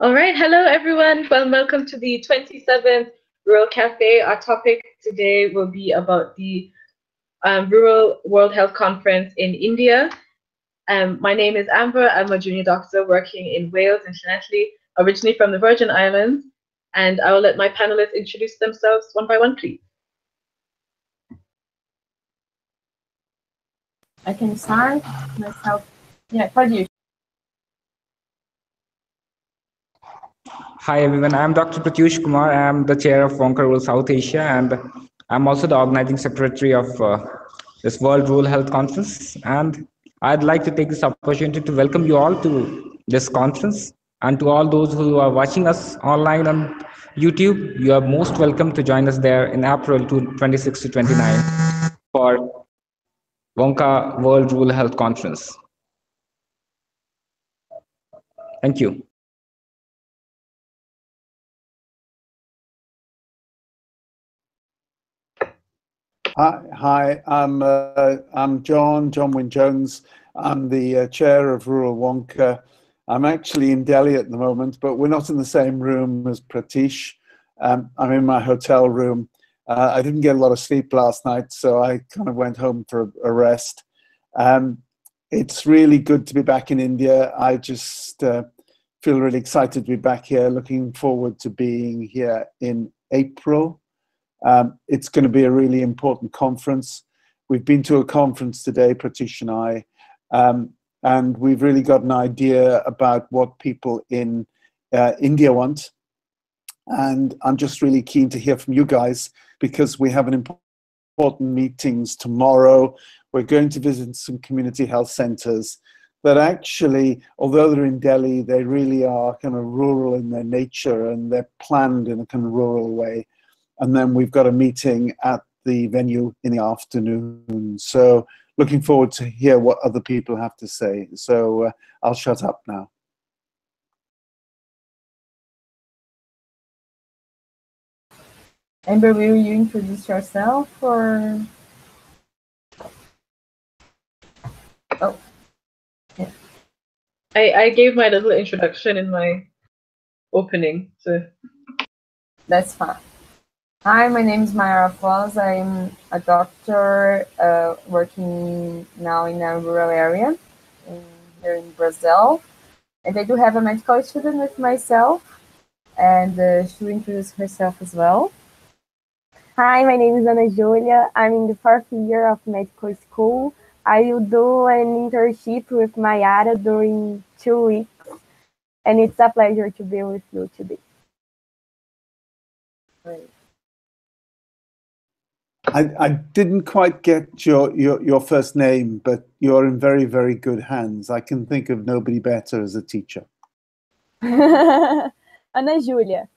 All right, hello everyone. Well, welcome to the 27th Rural Cafe. Our topic today will be about the Rural World Health Conference in India. My name is Amber. I'm a junior doctor working in Wales internationally, originally from the Virgin Islands. And I will let my panelists introduce themselves one by one, please. I can start myself. Yeah, Pradyush. Hi everyone, I'm Dr. Pratyush Kumar. I'm the chair of WONCA Rural South Asia, and I'm also the organizing secretary of this World Rural Health Conference. And I'd like to take this opportunity to welcome you all to this conference, and to all those who are watching us online on YouTube. You are most welcome to join us there in April 26 to 29 for WONCA World Rural Health Conference. Thank you. Hi, I'm John Wynne Jones. I'm the chair of Rural WONCA. I'm actually in Delhi at the moment, but we're not in the same room as Pratish. I'm in my hotel room. I didn't get a lot of sleep last night, so I kind of went home for a rest. It's really good to be back in India. I just feel really excited to be back here, looking forward to being here in April. It's going to be a really important conference. We've been to a conference today, Pratish and I, and we've really got an idea about what people in India want. And I'm just really keen to hear from you guys, because we have an important meetings tomorrow. We're going to visit some community health centers that actually, although they're in Delhi, they really are kind of rural in their nature, and they're planned in a kind of rural way. And then we've got a meeting at the venue in the afternoon. So looking forward to hear what other people have to say. So I'll shut up now. Amber, will you introduce yourself, or? Oh, yeah. I gave my little introduction in my opening, so. That's fine. Hi, my name is Mayra Foz. I'm a doctor working now in a rural area here in Brazil. And I do have a medical student with myself, and she'll introduce herself as well. Hi, my name is Ana Julia. I'm in the 4th year of medical school. I will do an internship with Mayara during 2 weeks, and it's a pleasure to be with you today. Great. I didn't quite get your first name, but you're in very, very good hands. I can think of nobody better as a teacher. Ana Julia.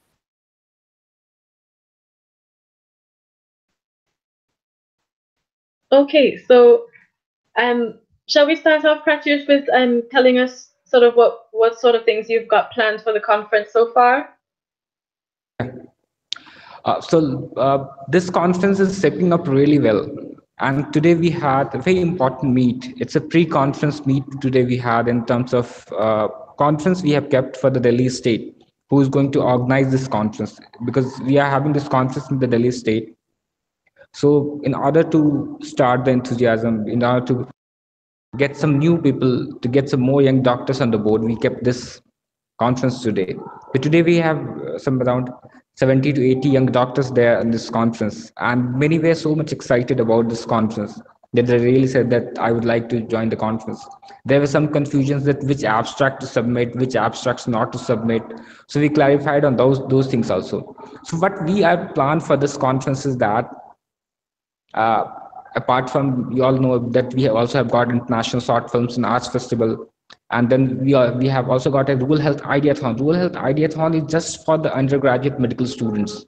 Okay, so shall we start off, Pratyush, with telling us sort of what sort of things you've got planned for the conference so far? This conference is stepping up really well. And today we had a very important meet. It's a pre-conference meet today we had in terms of conference we have kept for the Delhi state, who is going to organize this conference, because we are having this conference in the Delhi state. So in order to start the enthusiasm, in order to get some new people, to get some more young doctors on the board, we kept this conference today. So today we have some around 70 to 80 young doctors there in this conference, and many were so much excited about this conference that they really said that I would like to join the conference. There were some confusions that which abstract to submit, which abstracts not to submit. So we clarified on those things also. So what we have planned for this conference is that apart from, you all know that we also have got International Short Films and Arts Festival. And then we have also got a Rural Health Ideathon. Rural Health Ideathon is just for the undergraduate medical students.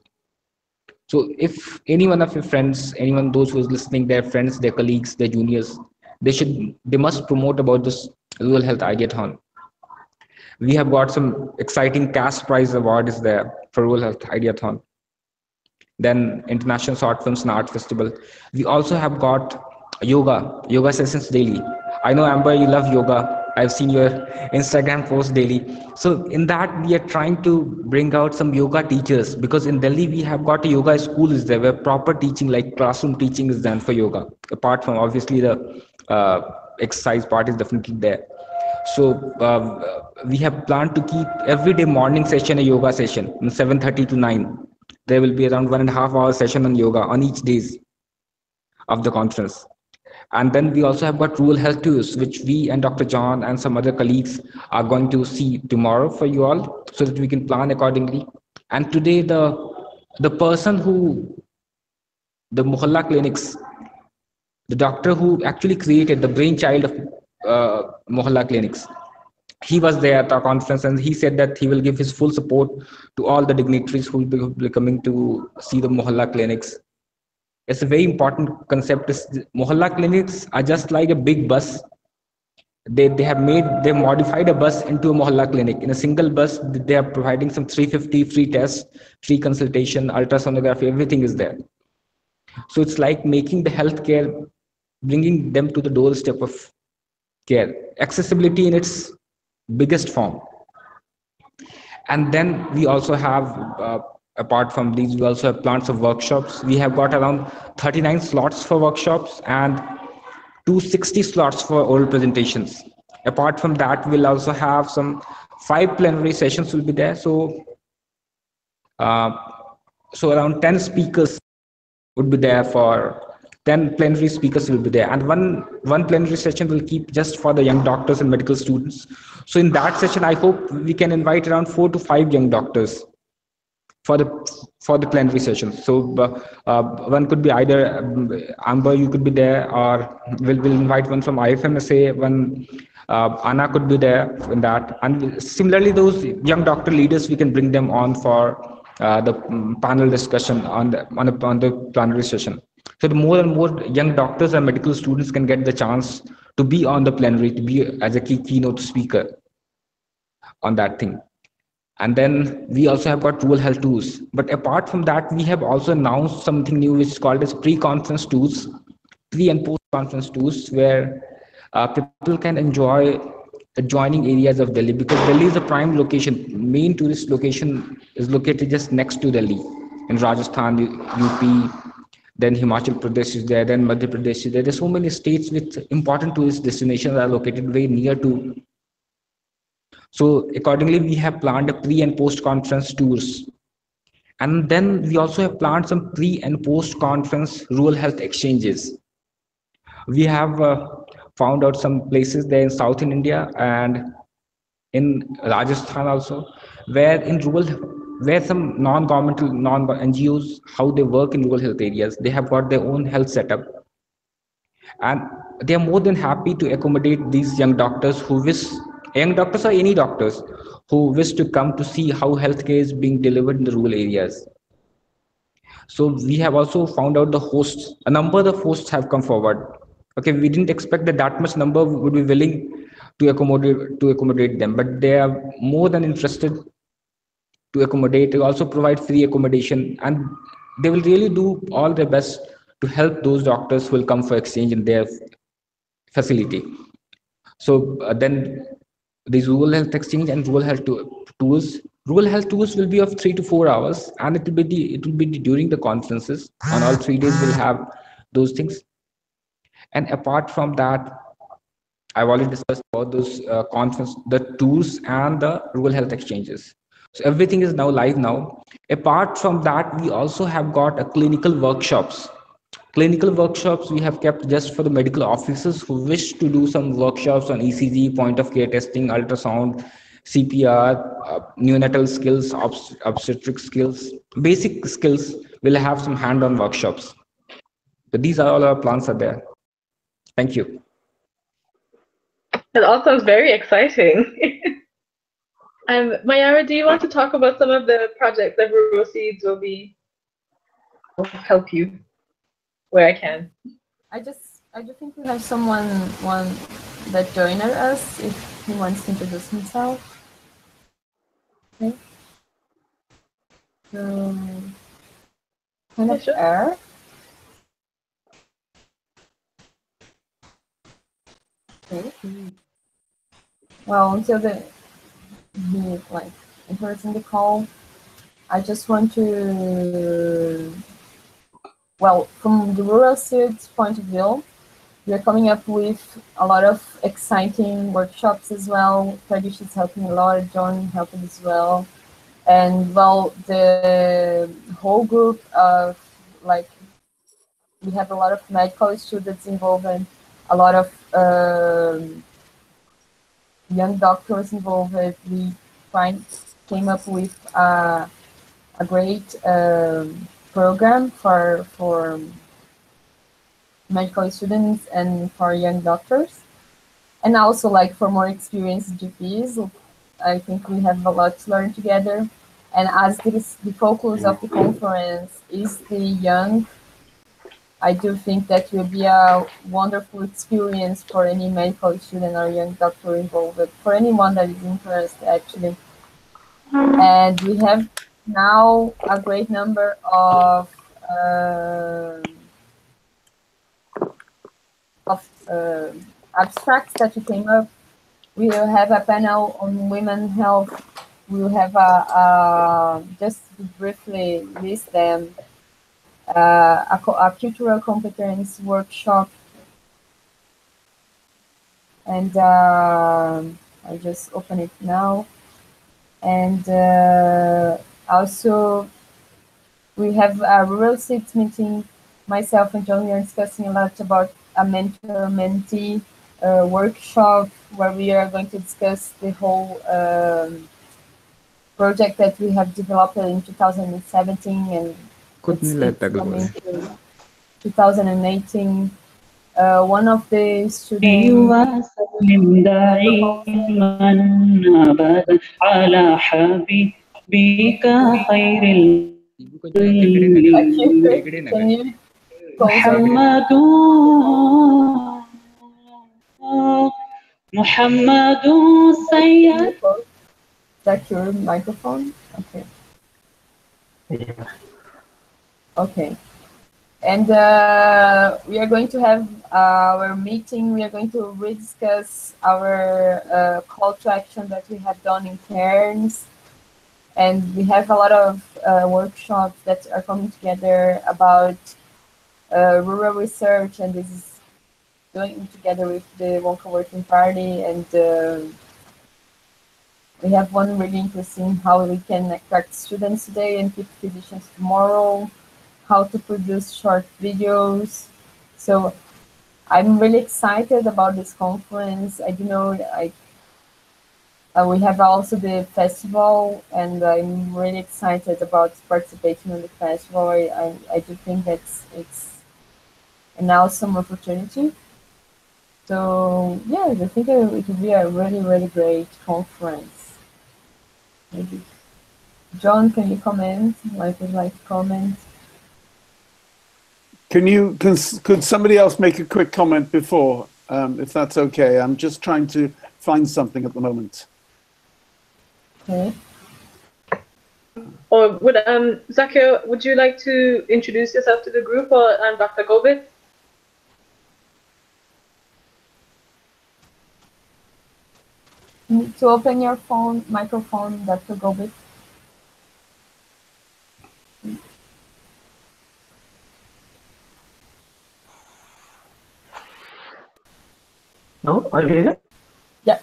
So if any one of your friends, anyone, those who is listening, their friends, their colleagues, their juniors, they must promote about this Rural Health Ideathon. We have got some exciting cash prize award is there for Rural Health Ideathon. Then International Short Films and Art Festival. We also have got yoga sessions daily. I know, Amber, you love yoga. I've seen your Instagram post daily. So in that, we are trying to bring out some yoga teachers, because in Delhi we have got a yoga school is there where proper teaching, like classroom teaching, is done for yoga. Apart from obviously the exercise part is definitely there. So we have planned to keep every day morning session a yoga session from 7:30 to 9. There will be around 1.5 hour session on yoga on each days of the conference. And then we also have got rural health tours, which we and Dr. John and some other colleagues are going to see tomorrow for you all, so that we can plan accordingly. And today, the person who, the Mohalla clinics, the doctor who actually created the brainchild of Mohalla clinics, he was there at our conference, and he said that he will give his full support to all the dignitaries who will be coming to see the Mohalla clinics. It's a very important concept. Mohalla clinics are just like a big bus. They modified a bus into a Mohalla clinic. In a single bus, they are providing some 350 free tests, free consultation, ultrasonography, everything is there. So it's like making the healthcare, bringing them to the doorstep of care, accessibility in its biggest form. And then we also have, apart from these, we also have plans of workshops. We have got around 39 slots for workshops and 260 slots for oral presentations. Apart from that, we'll also have some 5 plenary sessions will be there. Uh, so around 10 speakers would be there for 10 plenary speakers will be there, and one plenary session will keep just for the young doctors and medical students. So in that session, I hope we can invite around 4 to 5 young doctors for the plenary session. So one could be either Amber, you could be there, or we'll invite one from IFMSA, one Anna could be there in that. And similarly, those young doctor leaders, we can bring them on for the panel discussion on the plenary session. So the more and more young doctors and medical students can get the chance to be on the plenary, to be as a keynote speaker on that thing. And then we also have got rural health tours. But apart from that, we have also announced something new, which is called as pre-conference tours, pre and post-conference tours, where people can enjoy adjoining areas of Delhi, because Delhi is a prime location. Main tourist location is located just next to Delhi in Rajasthan, UP. Then Himachal Pradesh is there. Then Madhya Pradesh is there. There's so many states with important tourist destinations that are located very near to. So accordingly, we have planned a pre and post conference tours. And then we also have planned some pre and post conference rural health exchanges. We have found out some places there in South in India and in Rajasthan also, where in rural, where some non-governmental, non-NGOs, how they work in rural health areas, they have got their own health setup. And they are more than happy to accommodate these young doctors who wish, young doctors or any doctors who wish to come to see how healthcare is being delivered in the rural areas. So we have also found out the hosts, a number of hosts have come forward. Okay, we didn't expect that much number would be willing to accommodate them, but they are more than interested to accommodate, to also provide free accommodation, and they will really do all their best to help those doctors who will come for exchange in their facility. So then these rural health exchange and rural health tours. Rural health tours will be of 3 to 4 hours, and it will be during the conferences. On all 3 days, we'll have those things. And apart from that, I've already discussed about those conference, the tours and the rural health exchanges. So everything is now live now. Apart from that, we also have got a clinical workshops. Clinical workshops we have kept just for the medical officers who wish to do some workshops on ECG, point of care testing, ultrasound, CPR, neonatal skills, obstetric skills, basic skills. We'll have some hand-on workshops. So these are all our plans are there. Thank you. That all sounds very exciting. Mayara, do you want to talk about some of the projects that Rural Seeds will help you where I can? I do think we have one that joined us, if he wants to introduce himself. Okay. So, kind of air. Okay. Well, until he like enters in the call, I just want to, well, from the rural students' point of view, we are coming up with a lot of exciting workshops as well. Pradesh is helping a lot, John helping as well. And well, the whole group of like, we have a lot of medical students involved and a lot of young doctors involved. We came up with a great program for medical students and for young doctors, and also like for more experienced GPs. I think we have a lot to learn together. And as the focus of the conference is the young, I do think that will be a wonderful experience for any medical student or young doctor involved, for anyone that is interested actually. And we have now a great number of abstracts that we came up. We will have a panel on women health. We will have just to briefly list them, a cultural competence workshop. And I just open it now. And also we have a rural seats meeting. Myself and John, we are discussing a lot about a mentor-mentee workshop where we are going to discuss the whole project that we have developed in 2017 and it's coming to 2018. One of the students can you Is that your microphone? Okay. Yeah. Okay. And we are going to have our meeting. We are going to rediscuss our call to action that we have done in Cairns. And we have a lot of workshops that are coming together about rural research. And this is going together with the WONCA Working Party. And we have one really interesting, how we can attract students today and keep physicians tomorrow, how to produce short videos. So I'm really excited about this conference. I do know we have also the festival, and I'm really excited about participating in the festival. I do think that it's an awesome opportunity. So yeah, I think it will be a really, really great conference. Maybe. John, can you comment? I would like to comment. Could somebody else make a quick comment before, if that's okay? I'm just trying to find something at the moment. Okay. Or would Zakir, would you like to introduce yourself to the group, or Dr. Govit? To open your phone, microphone, Dr. Govit. No, are you here? Yeah.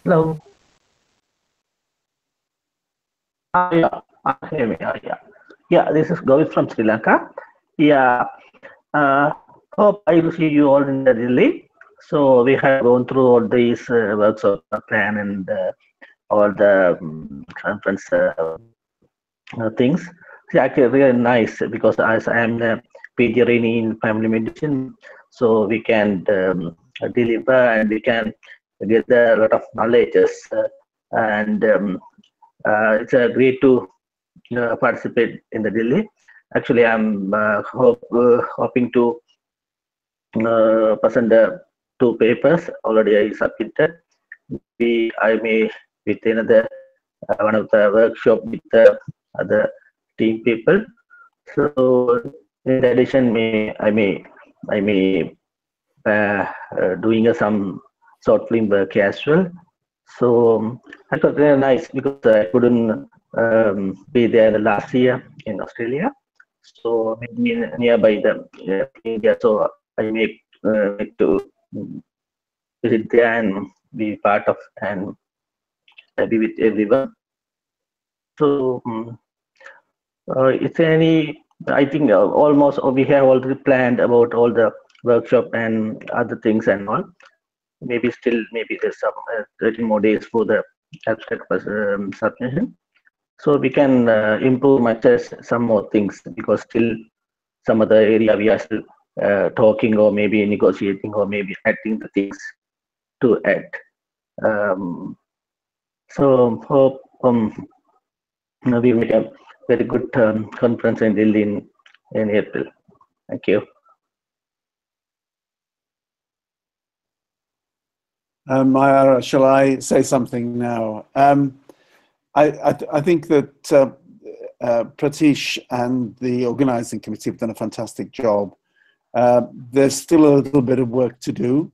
Hello. Yeah, hear me. Yeah. This is Govit from Sri Lanka. Yeah. Hope I will see you all in the Delhi. So we have gone through all these workshop plan and all the conference things. It's actually really nice because as I am a PhD in family medicine, so we can deliver and we can get a lot of knowledge. And it's great to participate in the Delhi. Actually, I'm hoping to present the 2 papers already I submitted. I may with another one of the workshop with the other team people. So in addition, I may doing some short film work as well. So I thought very nice because I couldn't be there last year in Australia. So maybe nearby the India, so I make to visit there and be part of and be with everyone. So it's any, I think almost we have already planned about all the workshop and other things and all. Maybe still, maybe there's some 30 more days for the abstract submission. So we can improve much as some more things, because still some other area we are still talking or maybe negotiating or maybe adding the things to add. So hope we make a very good conference in Delhi in April. Thank you. Mayara, shall I say something now? I think that Pratish and the organizing committee have done a fantastic job. There's still a little bit of work to do.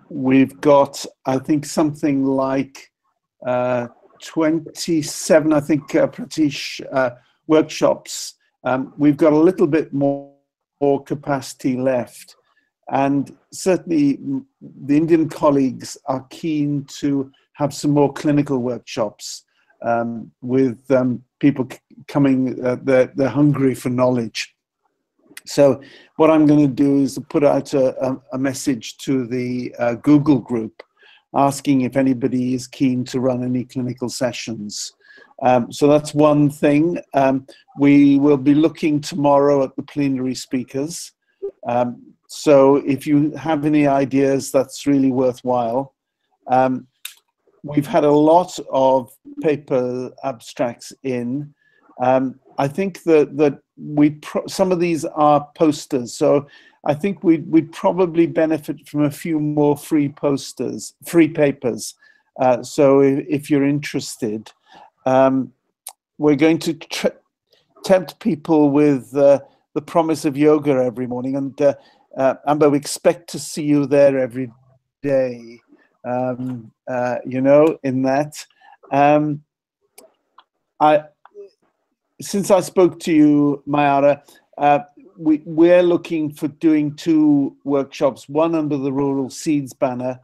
We've got, I think, something like 27, I think, Pratish, workshops. We've got a little bit more capacity left. And certainly the Indian colleagues are keen to have some more clinical workshops with people coming, they're hungry for knowledge. So what I'm going to do is put out a message to the Google group asking if anybody is keen to run any clinical sessions. So that's one thing. We will be looking tomorrow at the plenary speakers. So if you have any ideas, that's really worthwhile. We've had a lot of paper abstracts in. I think that some of these are posters, so I think we'd probably benefit from a few more free papers. So if you're interested, we're going to tempt people with the promise of yoga every morning, and Amber, we expect to see you there every day. You know, in that. Since I spoke to you, Mayara, we're looking for doing 2 workshops, one under the Rural Seeds banner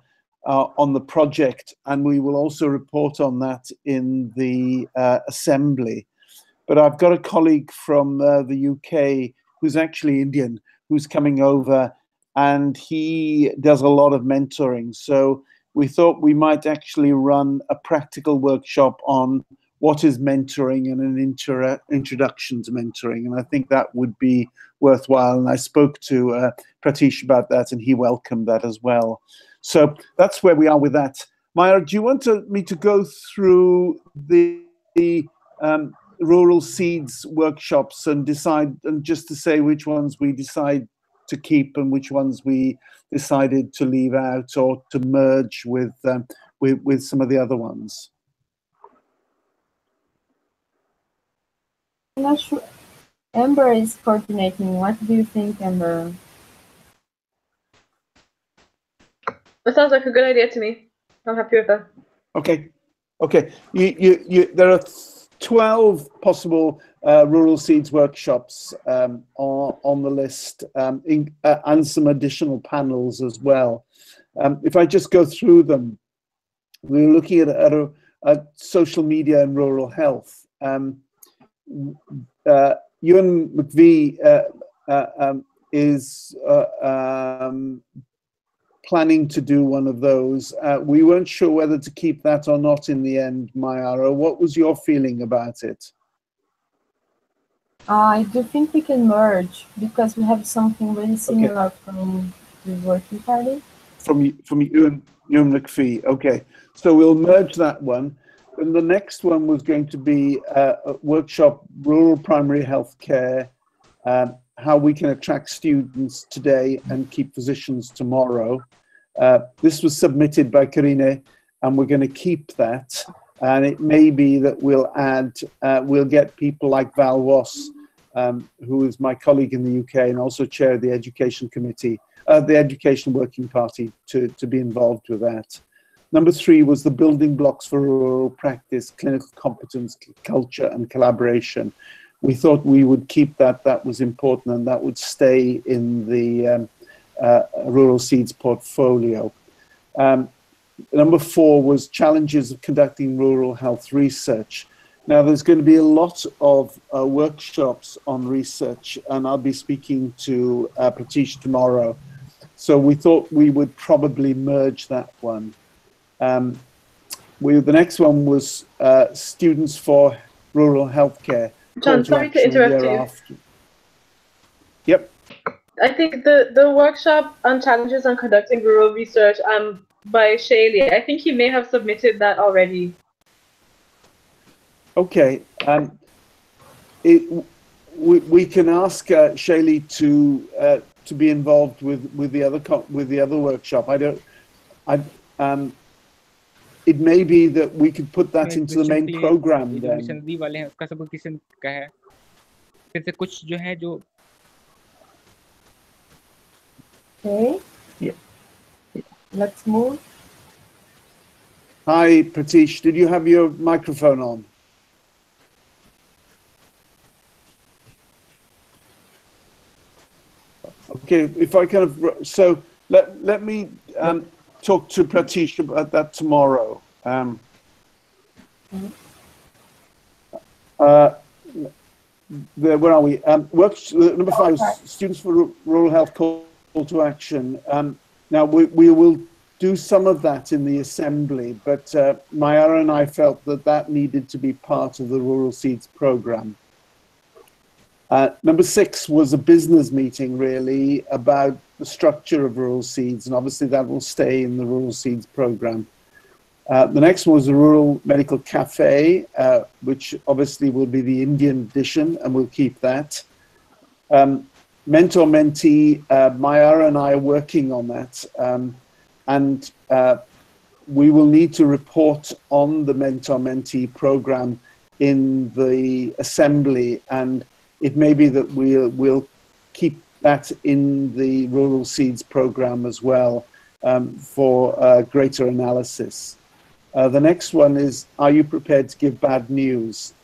on the project, and we will also report on that in the assembly. But I've got a colleague from the UK who's actually Indian, who's coming over, and he does a lot of mentoring. So we thought we might actually run a practical workshop on what is mentoring and an introduction to mentoring. And I think that would be worthwhile. And I spoke to Pratish about that, and he welcomed that as well. So that's where we are with that. Maya, do you want me to go through the Rural Seeds workshops and decide, and just to say which ones we decide to keep and which ones we decided to leave out or to merge with some of the other ones? I'm not sure. Amber is coordinating. What do you think, Amber? That sounds like a good idea to me. I'm happy with that. Okay. There are 12 possible Rural Seeds workshops on the list, and some additional panels as well. If I just go through them, we're looking at social media and rural health. Ewan McVie is planning to do one of those. We weren't sure whether to keep that or not in the end, Mayara. What was your feeling about it? I do think we can merge, because we have something really similar from the working party. From Ewan McVie. Okay, so we'll merge that one. And the next one was going to be a workshop, Rural Primary Health Care, how we can attract students today and keep physicians tomorrow. This was submitted by Karine, and we're going to keep that. And it may be that we'll add, we'll get people like Val Ross, who is my colleague in the UK and also chair of the Education Committee, the Education Working Party to be involved with that. Number 3 was the building blocks for rural practice, clinical competence, culture, and collaboration. We thought we would keep that. That was important, and that would stay in the Rural Seeds portfolio. Number 4 was challenges of conducting rural health research. Now, there's going to be a lot of workshops on research, and I'll be speaking to Pratish tomorrow. So we thought we would probably merge that one. The next one was students for rural healthcare. John, sorry to interrupt you. Yep. I think the workshop on challenges on conducting rural research by Shaylee, I think he may have submitted that already. Okay. We can ask Shaylee to be involved with the other workshop. It may be that we could put that into the main program then. Okay. Yeah. Let's move. Hi, Pratish. Did you have your microphone on? Okay, if I kind of, so let me talk to Pratish about that tomorrow. Where are we? Number 5, students for rural health call to action. Now we will do some of that in the assembly, but Mayara and I felt that needed to be part of the Rural Seeds program. Number 6 was a business meeting, really, about the structure of Rural Seeds, and obviously that will stay in the Rural Seeds program. The next one was the Rural Medical Café, which obviously will be the Indian edition, and we'll keep that. Mentor-mentee, Mayara and I are working on that, and we will need to report on the mentor-mentee program in the assembly, and it may be that we'll keep that in the Rural Seeds program as well for greater analysis. The next one is, are you prepared to give bad news?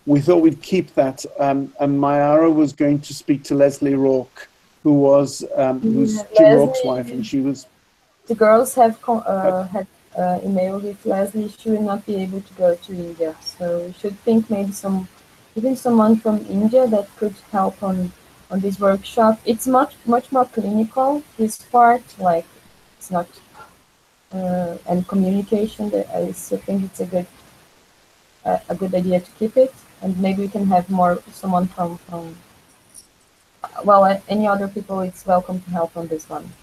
We thought we'd keep that, and Mayara was going to speak to Leslie Rourke, who's Jim Rourke's wife, and she was... The girls have had email with Leslie. She will not be able to go to India, so we should think maybe even someone from India that could help on this workshop. It's much more clinical, this part, like it's not and communication. I still think it's a good idea to keep it, and maybe we can have someone from well, any other people. It's welcome to help on this one.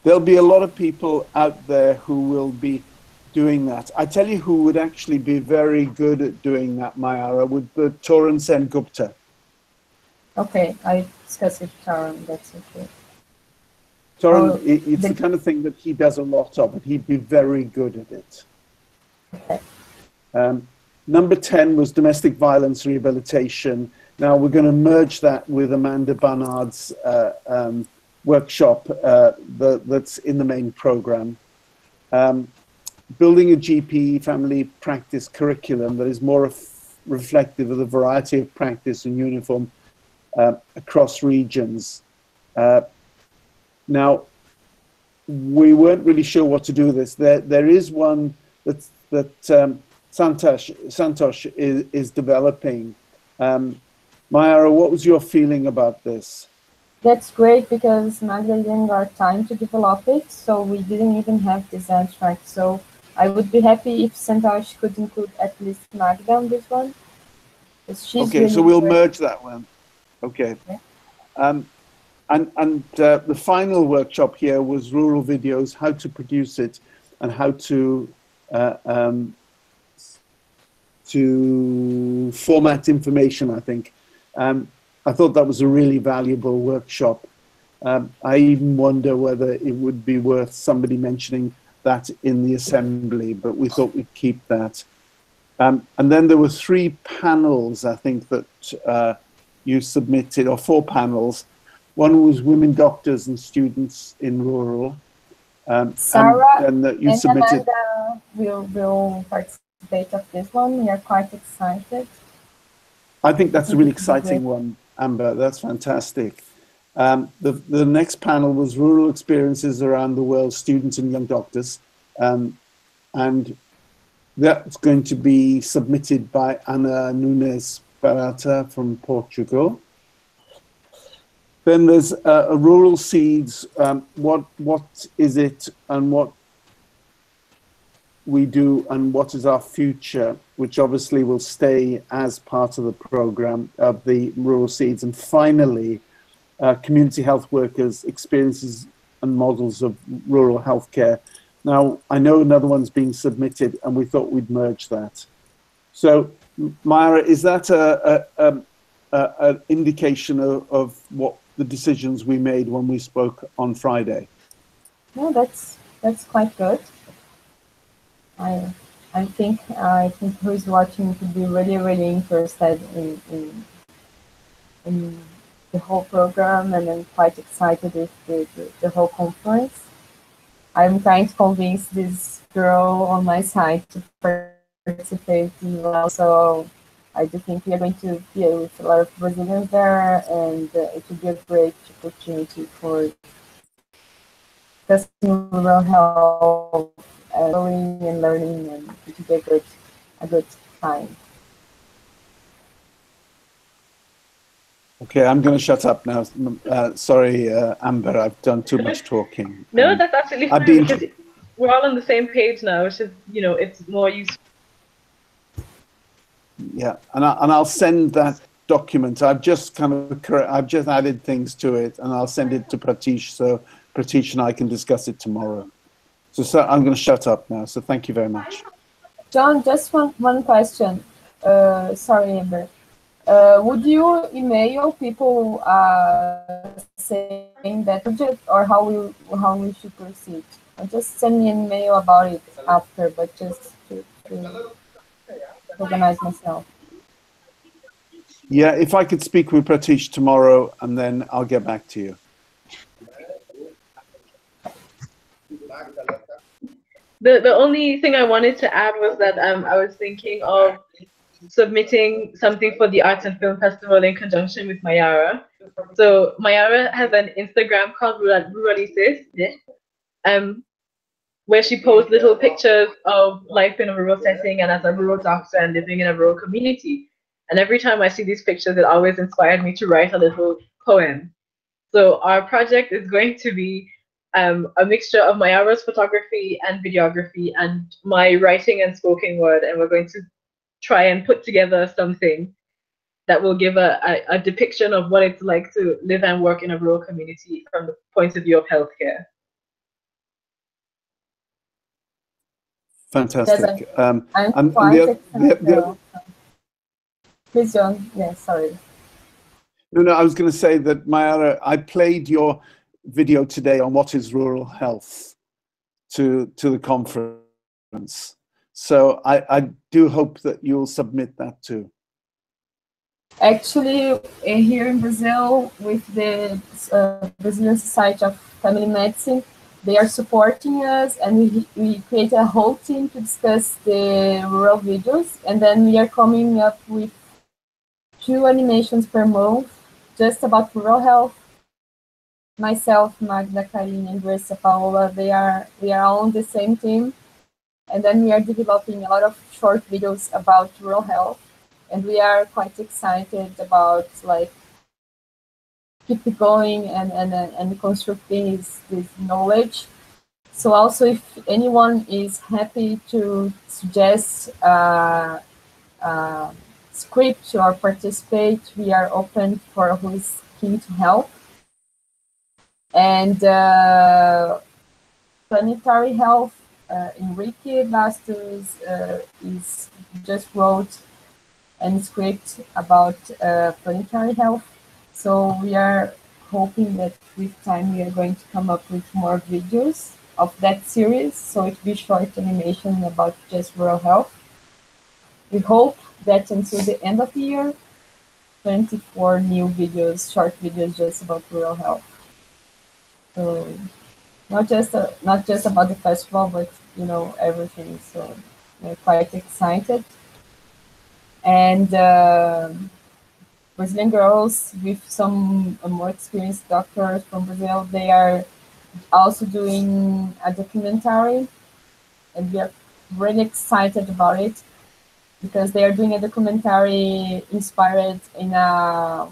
There'll be a lot of people out there who will be doing that. I tell you who would actually be very good at doing that, Mayara, would be Toran Sen Gupta. Okay, I discussed with Toran, that's okay. Toran, it's the kind of thing that he does a lot of, and he'd be very good at it. Okay. Number 10 was domestic violence rehabilitation. Now we're going to merge that with Amanda Barnard's workshop that's in the main program. Building a GP family practice curriculum that is more reflective of the variety of practice and uniform across regions. Now, we weren't really sure what to do with this. There is one that Santosh is developing. Mayara, what was your feeling about this? That's great, because Magda didn't got time to develop it, so we didn't even have this abstract. So I would be happy if Santosh could include at least Magda on this one. She's okay, really so we'll great. merge that one. Okay. And the final workshop here was rural videos, how to produce it and how to format information, I think. I thought that was a really valuable workshop. I even wonder whether it would be worth somebody mentioning that in the assembly, but we thought we'd keep that. And then there were 3 panels, I think, that you submitted, or 4 panels. One was women doctors and students in rural. Sarah and you and submitted. Amanda will participate of this one. We are quite excited. I think that's a really exciting one, Amber. That's fantastic. The next panel was rural experiences around the world, students and young doctors. And that's going to be submitted by Ana Nunes Barata from Portugal. Then there's a rural seeds. What is it, and what we do, and what is our future, which obviously will stay as part of the program of the rural seeds. And finally, community health workers, experiences and models of rural healthcare. Now, I know another one's being submitted, and we thought we'd merge that. So, Myra, is that an indication of what the decisions we made when we spoke on Friday? No, that's quite good. I think who's watching could be really interested in the whole program, and I'm quite excited with the whole conference. I'm trying to convince this girl on my side to participate as well. So I do think we are going to be with a lot of Brazilians there, and it will be a great opportunity for discussing rural health and learning, and it will be a good time. Okay, I'm going to shut up now. Sorry, Amber, I've done too much talking. No, that's absolutely fine, because we're all on the same page now, which is, it's more useful. Yeah, and I'll send that document. I've just added things to it, and I'll send it to Pratish, so Pratish and I can discuss it tomorrow. So I'm going to shut up now. So thank you very much. John, just one question. Sorry, Amber. Would you email people saying that project, or how we should proceed? Or just send me an email about it after, but just to organize myself. Yeah, if I could speak with Pratish tomorrow, and then I'll get back to you. The only thing I wanted to add was that I was thinking of submitting something for the Arts and Film Festival in conjunction with Mayara. So Mayara has an Instagram called Ruralices, where she posts little pictures of life in a rural setting and as a rural doctor and living in a rural community. And every time I see these pictures, it always inspired me to write a little poem. So our project is going to be a mixture of Mayara's photography and videography and my writing and spoken word, and we're going to try and put together something that will give a depiction of what it's like to live and work in a rural community from the point of view of healthcare. Fantastic. I'm quite excited. Please, John. Yeah, sorry. No, I was going to say that, Mayara, I played your video today on what is rural health to the conference. So I do hope that you'll submit that too. Actually, here in Brazil, with the Brazilian Society of Family Medicine, they are supporting us, and we create a whole team to discuss the rural videos, and then we are coming up with 2 animations per month just about rural health. Myself, Magda, Karine, and Grace Paola, we are all on the same team, and then we are developing a lot of short videos about rural health, and we are quite excited about keep going and constructing this knowledge. So also, if anyone is happy to suggest script or participate, we are open for who is keen to help. And planetary health, Enrique Bastos is just wrote a script about planetary health. So we are hoping that with time we are going to come up with more videos of that series. So it will be short animation about just rural health. We hope that until the end of the year, 24 new videos, short videos just about rural health. So not just about the festival, but everything. So we're quite excited. And Brazilian girls with some more experienced doctors from Brazil, they are also doing a documentary, and we are really excited about it because they are doing a documentary inspired in an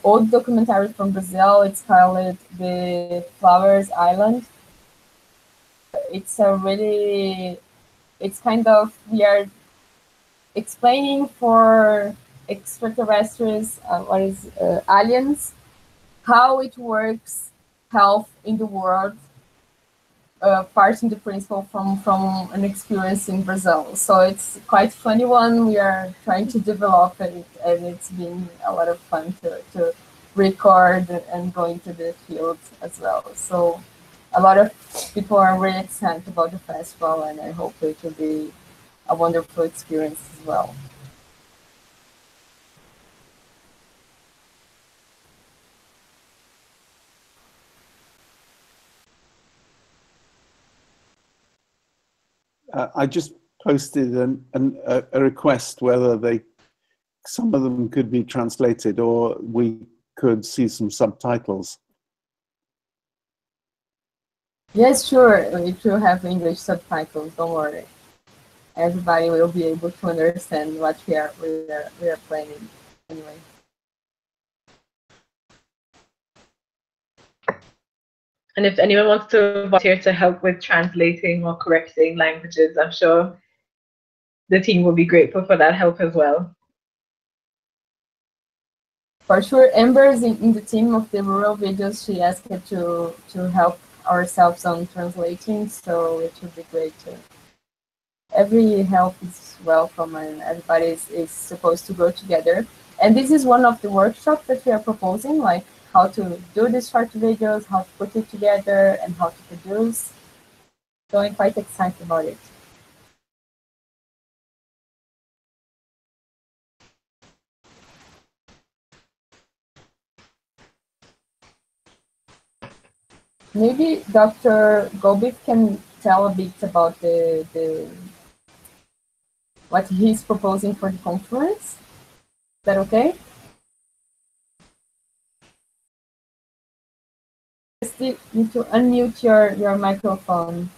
old documentary from Brazil. It's called The Flowers Island. It's kind of, we are explaining for extraterrestrials, aliens, how it works, health in the world, parsing the principle from an experience in Brazil. So it's quite funny one. We are trying to develop it, and it's been a lot of fun to record and go into the field as well. So a lot of people are really excited about the festival, and I hope it will be a wonderful experience as well. I just posted a request whether some of them could be translated or we could see some subtitles. Yes, sure. It will have English subtitles. Don't worry. Everybody will be able to understand what we are planning anyway. And if anyone wants to volunteer to help with translating or correcting languages, I'm sure the team will be grateful for that help as well. For sure, Amber is in the team of the rural videos. She asked her to help ourselves on translating, so it would be great to. Every help is welcome, and everybody is supposed to go together. And this is one of the workshops that we are proposing, like how to do these short videos, how to put it together, and how to produce. So I'm quite excited about it. Maybe Dr. Gobik can tell a bit about the what he's proposing for the conference. Is that okay? Just need to unmute your microphone.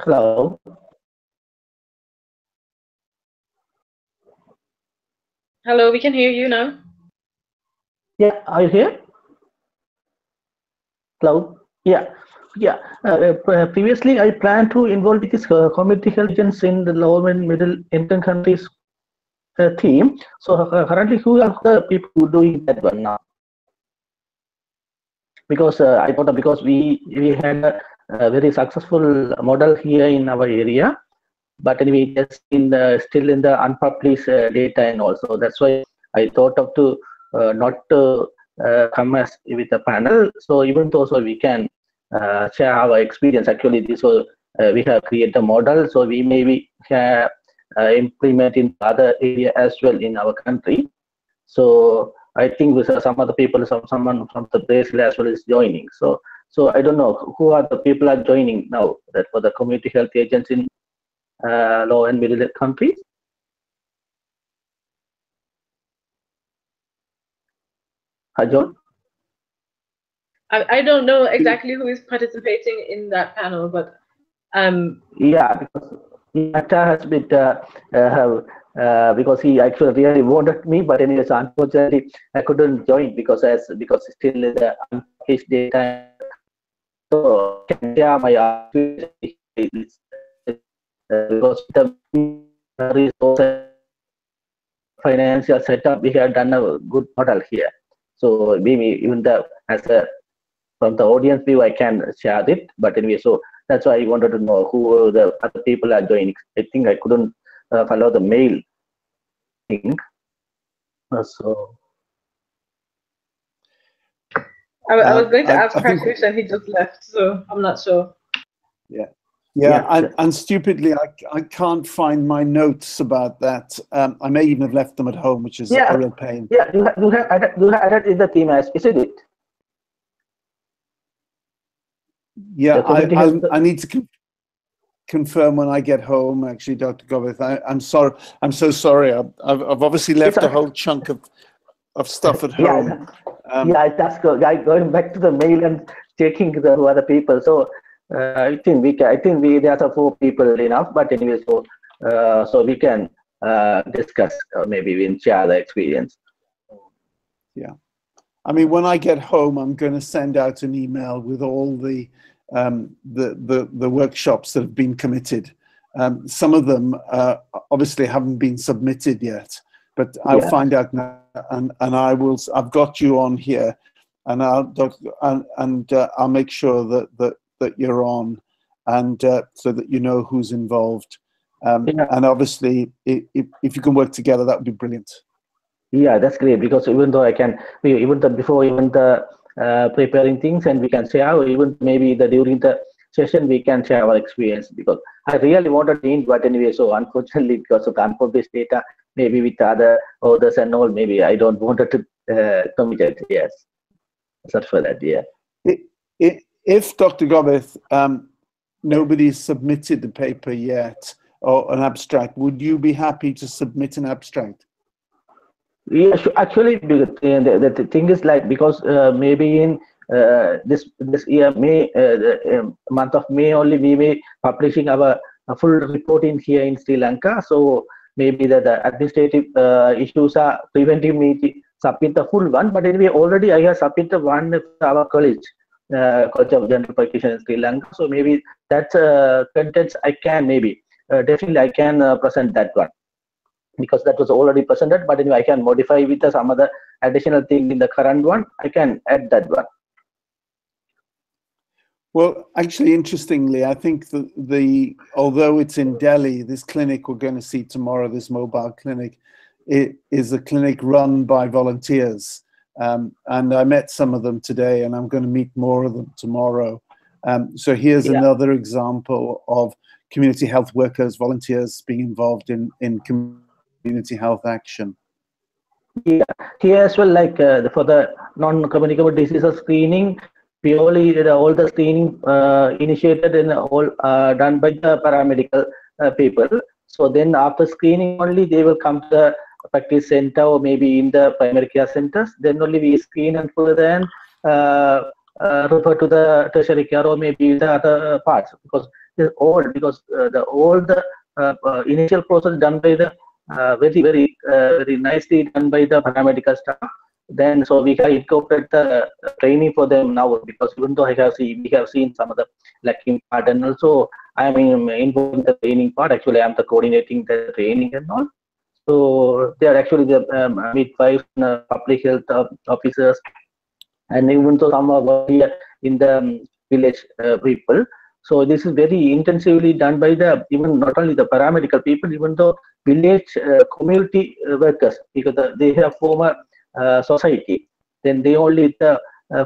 Hello. Hello, we can hear you now. Yeah, are you here? Hello. Yeah. Previously, I planned to involve these community health agents in the low and middle income countries team. So currently, who are the people who are doing that one now? Because I thought because we had a very successful model here in our area, but anyway, just still in the unpublished data, and also that's why I thought of to not to come as with a panel. So even though so we can share our experience. Actually, this was we have created a model, so we maybe can implement in other area as well in our country. So I think with some other people, someone from the Brazil as well is joining. So I don't know who are the people are joining now that for the community health agents in low and middle countries. Hi, John. I don't know exactly who is participating in that panel, but yeah, because Nata has been because he actually really wanted me, but anyways, unfortunately, I couldn't join because still in the unpublished data. So I can share my because the resource financial setup, we have done a good model here. So maybe even as a from the audience view, I can share it. But anyway, so that's why I wanted to know who the other people are joining. I think I couldn't follow the mail thing. So I was going to ask I think, Prakash and he just left, so I'm not sure. Yeah, and stupidly, I can't find my notes about that. I may even have left them at home, which is a real pain. Yeah, you have added in the theme as, isn't it? Yeah, I need to confirm when I get home. Actually, Dr. Govith, I'm sorry. I'm so sorry. I've obviously left a whole chunk of stuff at home. Yeah, that's going back to the mail and checking the other people. So I think there's 4 people enough. But anyway, so we can discuss, maybe we can share the experience. Yeah, I mean, when I get home, I'm going to send out an email with all the workshops that have been committed. Some of them obviously haven't been submitted yet, but I'll find out now, and I will. I've got you on here, and I'll make sure that you're on, and so that you know who's involved. And obviously, if you can work together, that would be brilliant. Yeah, that's great, because even though before the preparing things, and we can share, even maybe during the session we can share our experience, because I really wanted to change, but anyway, so unfortunately because of the unpublished data, maybe with other authors and all, maybe I don't wanted to commit it. Yes, sorry for that. Yeah. If Dr. Govith, nobody's submitted the paper yet or an abstract, would you be happy to submit an abstract? Yeah, actually, the thing is, like, because maybe in this year, May, month of May only, we may publishing our full report in here in Sri Lanka. So maybe the administrative issues are preventing me to submit the full one. But anyway, already I have submitted one to our college, College of General Practitioner in Sri Lanka. So maybe that contents I can definitely I can present that one, because that was already presented. But anyway, I can modify with some other additional thing in the current one. I can add that one. Well, actually, interestingly, I think although it's in Delhi, this clinic we're going to see tomorrow, this mobile clinic, it is a clinic run by volunteers. And I met some of them today, and I'm going to meet more of them tomorrow. So here's another example of community health workers, volunteers being involved in community health action. Yeah, here as well, like for the non-communicable diseases screening, purely all the screening initiated and all done by the paramedical people. So then after screening only, they will come to the practice center or maybe in the primary care centers. Then only we screen, and further refer to the tertiary care or maybe the other parts, because all the initial process done by the very nicely done by the paramedical staff. Then so we have incorporated the training for them now, because even though we have seen some of the lacking part, and also I am involved in the training part. Actually, I am the coordinating the training and all. So they are actually the midwives, public health officers, and even though some are volunteer in the village people. So this is very intensively done by even not only the paramedical people, even though village community workers, because they have former society. Then they only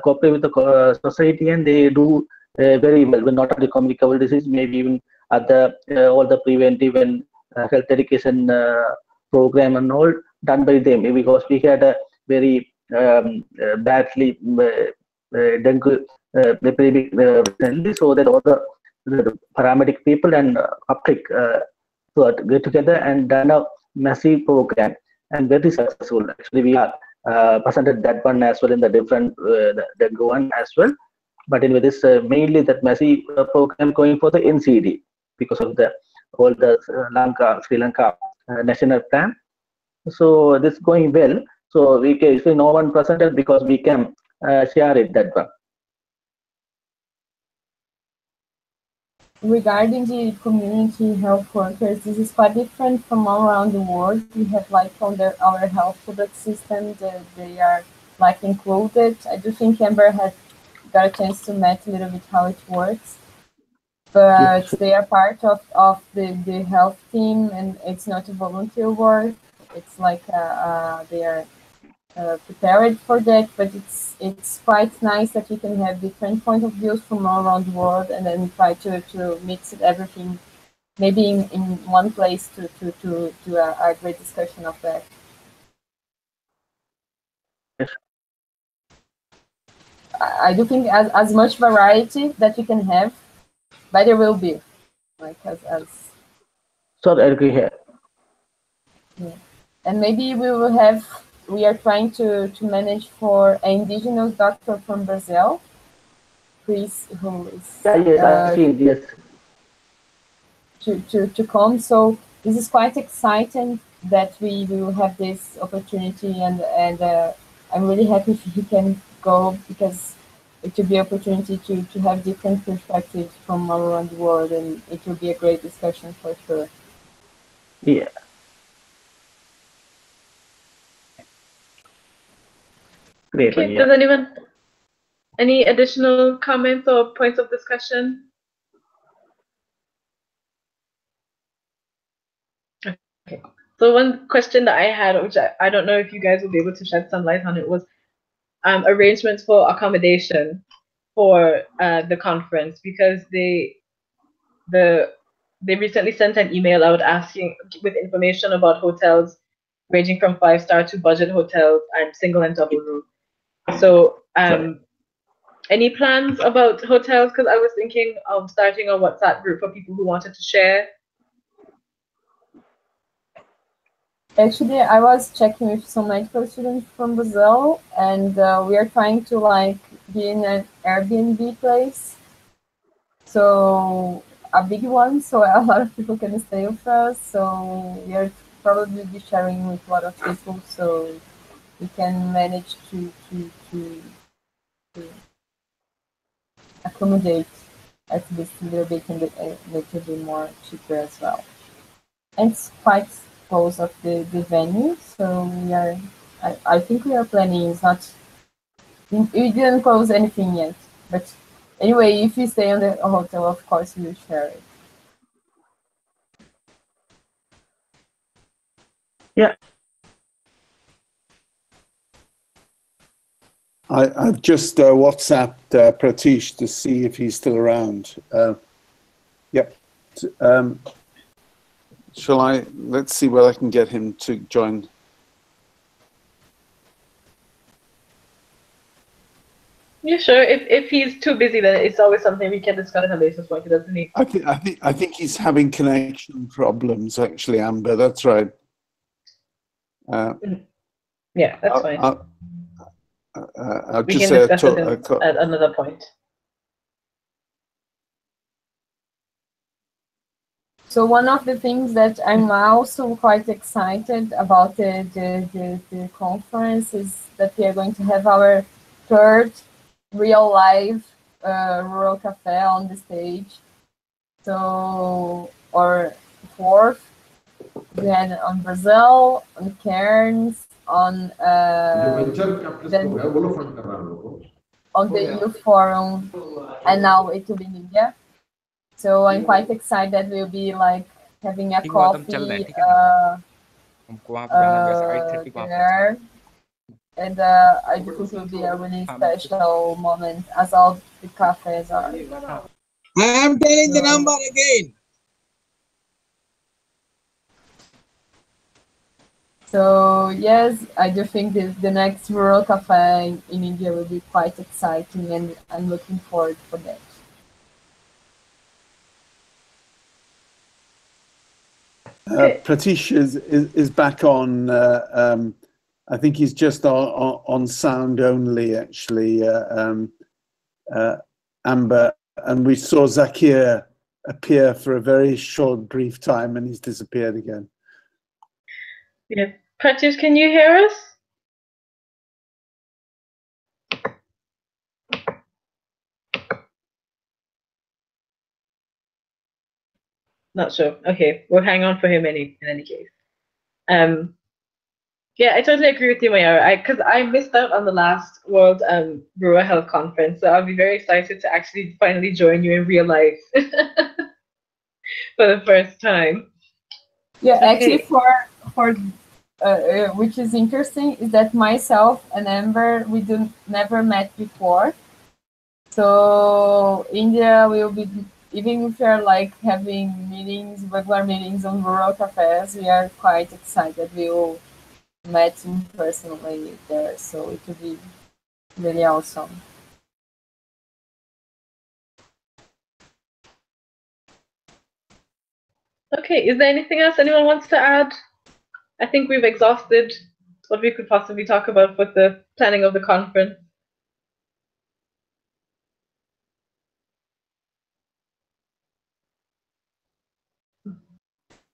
cooperate with the society, and they do very well. Not only communicable disease, maybe even other all the preventive and health education program and all done by them. Because we had a very badly dengue epidemic recently, so that all the paramedic people and public get together and done a massive program, and very successful. Actually, we are presented that one as well in the different the dengue one as well. But anyway, this mainly that massive program going for the NCD, because of all the Sri Lanka national plan. So this going well. So we can, if no one presented, because we can share it that one. Regarding the community health workers, this is quite different from all around the world. We have like on our health product system that they are like included. I do think Amber had got a chance to meet a little bit how it works, but they are part of the health team, and it's not a volunteer work. It's like they are prepared for that, but it's quite nice that we can have different point of views from all around the world, and then try to mix everything maybe in one place to do a great discussion of that. Yes. I do think as much variety that you can have, better will be. Like as So I agree here. yeah. And maybe we are trying to manage for an indigenous doctor from Brazil, Chris, who is Yes, I see. Yes. to come. So this is quite exciting that we will have this opportunity, and I'm really happy if he can go, because it will be an opportunity to have different perspectives from all around the world, and it will be a great discussion for sure. Yeah. Great one. Okay, Yeah. does anyone any additional comments or points of discussion? Okay. So one question that I had, which I don't know if you guys will be able to shed some light on it, was arrangements for accommodation for the conference, because they recently sent an email out asking with information about hotels ranging from 5-star to budget hotels and single and double room. So any plans about hotels? Because I was thinking of starting a WhatsApp group for people who wanted to share. Actually, I was checking with some medical students from Brazil, and we are trying to like be in an Airbnb place. So a big one, so a lot of people can stay with us. So we are probably be sharing with a lot of people, so we can manage to accommodate at least a little bit, and a little bit more cheaper as well. And it's quite close of the venue, so we are. I think we are planning. It's not. We didn't close anything yet, but anyway, if you stay on the hotel, of course we will share it. Yeah. I've just WhatsApped Pratish to see if he's still around. Yep. Shall I? Let's see whether I can get him to join. Yeah, sure. If he's too busy, then it's always something we can discuss at a later point. He doesn't need. I think he's having connection problems. Actually, Amber, that's right. Yeah, that's fine. I'll We just can discuss it at another point. So one of the things that I'm also quite excited about the conference is that we are going to have our third real live rural cafe on the stage. So, or fourth, we had on Brazil, on Cairns, on the Youth Forum, and now it will be in India. So I'm quite excited that we'll be like having a coffee there, and I do think it will be a really special moment, as all the cafes are. I am telling the number again. So yes, I do think the next rural cafe in India will be quite exciting, and I'm looking forward for that. Pratish is back on. I think he's just on sound only, actually, Amber. And we saw Zakir appear for a very short, brief time, and he's disappeared again. Yeah, Pratish, can you hear us? Not sure. Okay, we'll hang on for him in any case. Yeah, I totally agree with you, Mayara. Because I missed out on the last World Rural Health Conference, so I'll be very excited to actually finally join you in real life for the first time. Yeah, okay. Actually, for which is interesting, is that myself and Amber, we never met before. So India will be, even if we are like having meetings, regular meetings on rural cafes, we are quite excited. We will meet him personally there, so it will be really awesome. Okay, is there anything else anyone wants to add? I think we've exhausted what we could possibly talk about with the planning of the conference.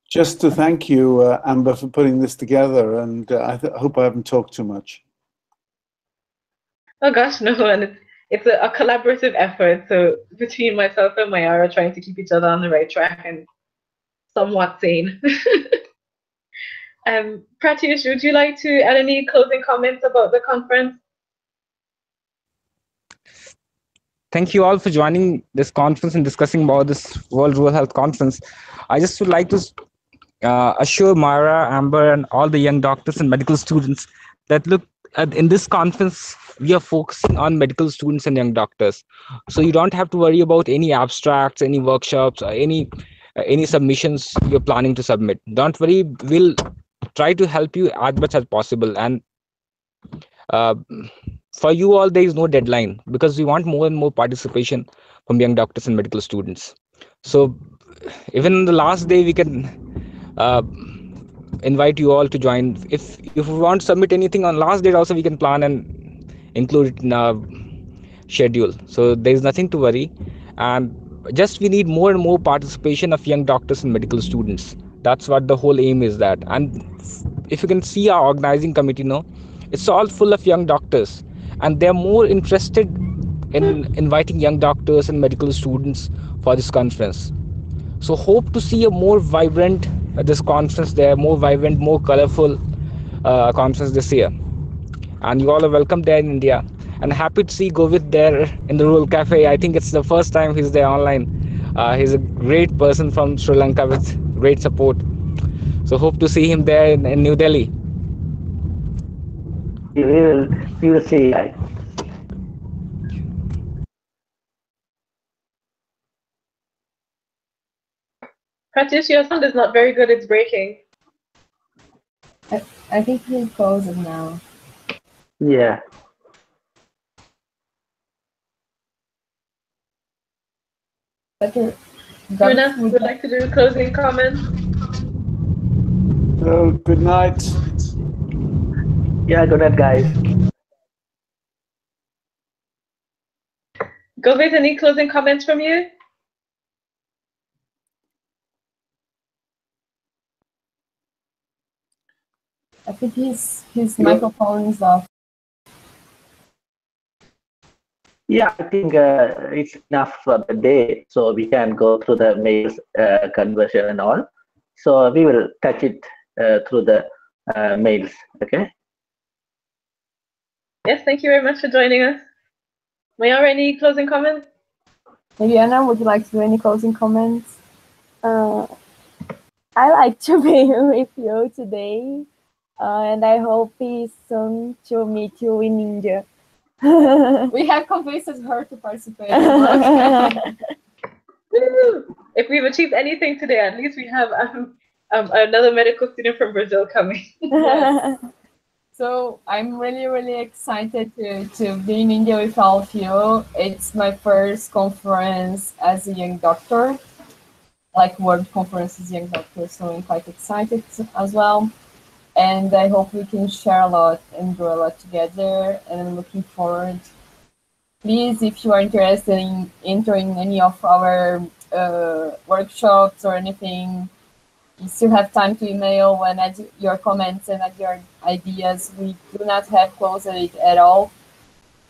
Just to thank you, Amber, for putting this together, and I hope I haven't talked too much. Oh gosh, no, and it's a collaborative effort. So between myself and Mayara, trying to keep each other on the right track and somewhat sane. Pratish, would you like to add any closing comments about the conference? Thank you all for joining this conference and discussing about this World Rural Health Conference. I just would like to assure Myra, Amber, and all the young doctors and medical students that look, in this conference, we are focusing on medical students and young doctors. So you don't have to worry about any abstracts, any workshops, or any submissions you're planning to submit. Don't worry, we'll try to help you as much as possible. And for you all, there is no deadline because we want more and more participation from young doctors and medical students. So even on the last day, we can invite you all to join. If you want to submit anything on last date, also we can plan and include it in our schedule. So there is nothing to worry. And just we need more and more participation of young doctors and medical students. That's what the whole aim is. That, and if you can see our organizing committee now, it's all full of young doctors, and they're more interested in inviting young doctors and medical students for this conference. So hope to see a more vibrant this conference there, more vibrant, more colorful conference this year. And you all are welcome there in India. And happy to see Govit there in the Rural Cafe. I think it's the first time he's there online. He's a great person from Sri Lanka with great support. So hope to see him there in New Delhi. We will see. Pratish, your sound is not very good. It's breaking. I think he'll close it now. Yeah. Juna, would you like to do closing comments? So, good night. Yeah, good night, guys. Govit, any closing comments from you? I think his microphone is off. Yeah, I think it's enough for the day, so we can go through the mails conversion and all. So we will touch it through the mails. Okay. Yes, thank you very much for joining us. Mayara, any closing comments? Maybe Anna, would you like to do any closing comments? I like to be with you today, and I hope soon to meet you in India. We have convinced her to participate. If we've achieved anything today, at least we have another medical student from Brazil coming. Yes. So I'm really, really excited to be in India with all of you. It's my first conference as a young doctor, like World Conference as a young doctor, so I'm quite excited as well. And I hope we can share a lot and grow a lot together, and I'm looking forward. Please, if you are interested in entering any of our workshops or anything, you still have time to email and add your comments and add your ideas. We do not have closed it at all.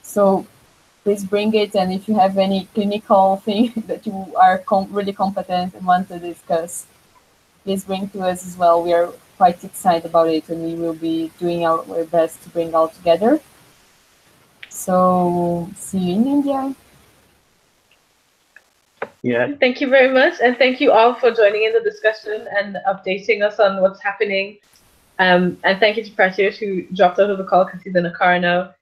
So please bring it. And if you have any clinical thing that you are really competent and want to discuss, please bring to us as well. We are quite excited about it, and we will be doing our best to bring all together. So see you in India. Yeah. Thank you very much, and thank you all for joining in the discussion and updating us on what's happening. And thank you to Pratish, who dropped out of the call because he's in a car now,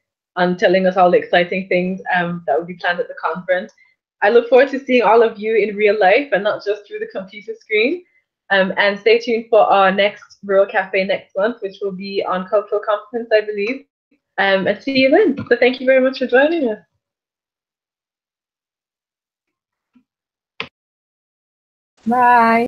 telling us all the exciting things that will be planned at the conference. I look forward to seeing all of you in real life and not just through the computer screen. And stay tuned for our next Rural Cafe next month, which will be on cultural competence, I believe. And see you then. So thank you very much for joining us. Bye.